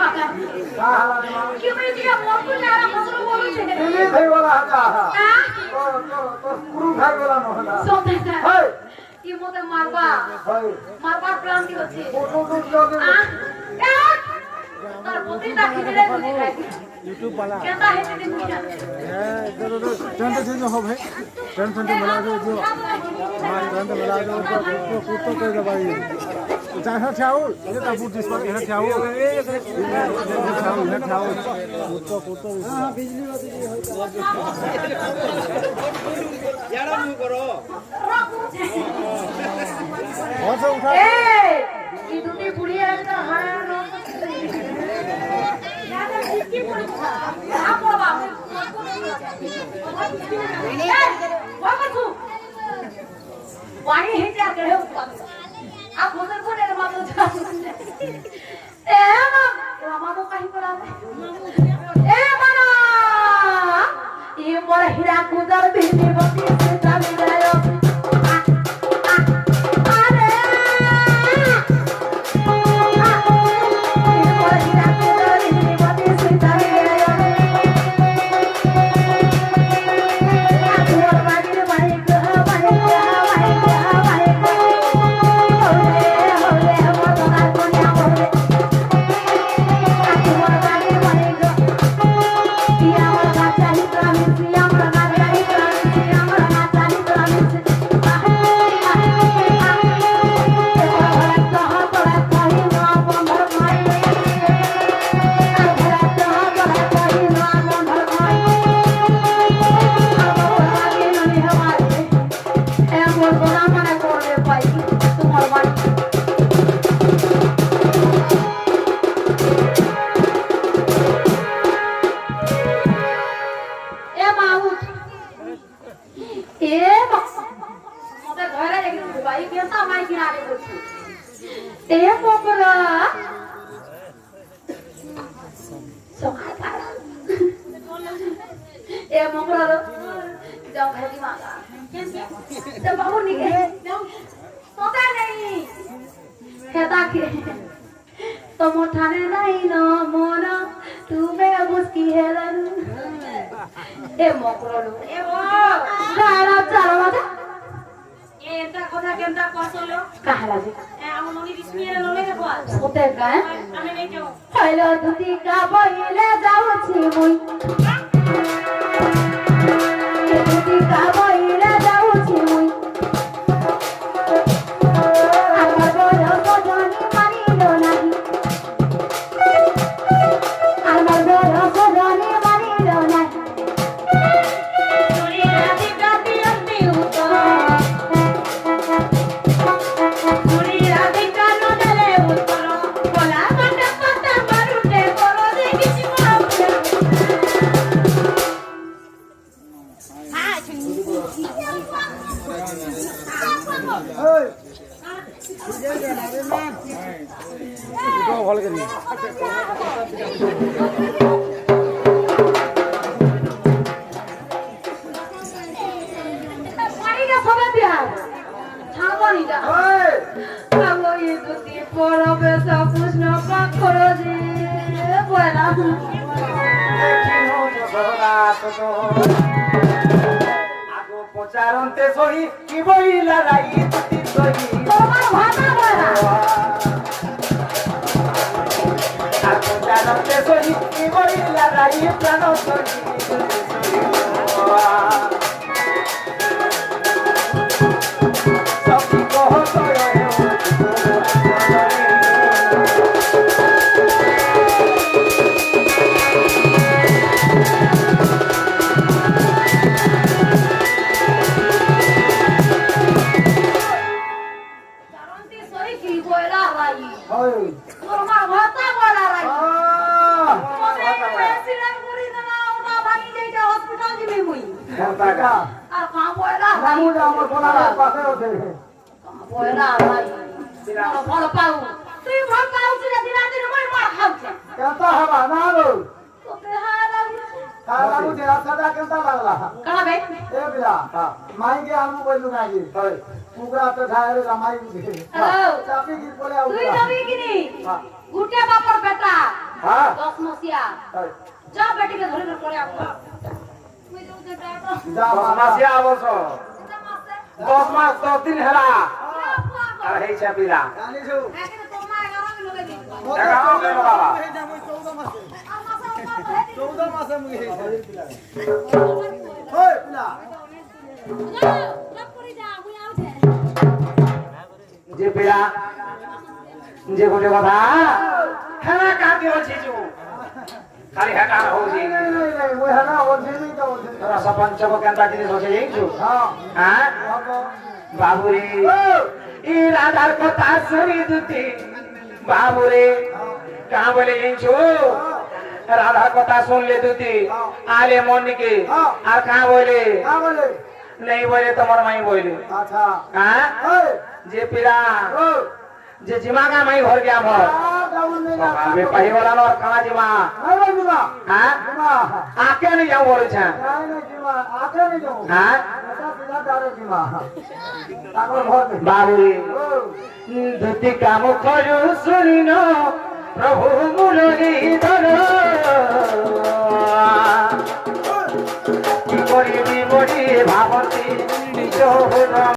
क्यों मैं इसका मोर को नारा मसलो बोलू छे दिल्ली भाई वाला हजा तो गुरु भाई वाला नहला सोते हे ये मोते मारबा प्लान दी होछे तार बुद्धि ताकी दिले YouTube वाला केता है दिन की इधर ट्रेन हो भाई ट्रेन मिला दो जो हां ट्रेन मिला दो तो कुत्तो को दबाई चाहे ठाओ ये तो फूट दिस पर ये ठाओ ये ठाओ कुत्तो हां बिजली वाली यारा मुंह करो और से उठा ए ये दूधी बुढ़िया है तो हां नो इसकी परीक्षा आप बाबा वाणी है क्या करे आप उधर को ने मातो ए मातो कहीं पर ए माना ये मोर हीरा कुदर बिजली बत्ती से चाली जायो Charonte soy y voy la raíz soy Charonte soy y voy la raíz plano soy गुटिया बापर बेटा हां जा बेटी के धरे पड़े आपको मुई जो दे डाटा जा मासिया आवस 10 मास 10 दिन हेला अरे हे छबिला जानी छु है कि तो मार गावा में लगे दी देखाओ के बाबा 14 मासे मुई हे ओए पिला जे पिला जे गोटे कथा हेला काटी अछि छु खाली हेटा हो जी नहीं वो है ना वो नहीं तो तोरा सरपंच को केनता जिनिस होचे जाइछु हां हां बाबू रे ई राधार कथा सुनी दुती बाबू रे कहां बोले जाइछु राधा कथा सुन ले दुती आले मन के और कहां बोले हां बोले नहीं बोले तुम्हार माई बोले अच्छा हां ओए जे पिला जे जिमा का माई भर गया भर डाउन नहीं ना अबे पही वाला न कहां जिमा अरे जीवा हां जीवा आके नहीं जाऊं बोले छा नहीं नहीं जीवा आके नहीं जाऊं हां बेटा पिला डारो जीवा ताको बहुत बाबू रे दुती काम करू सुनिनो प्रभु मुरली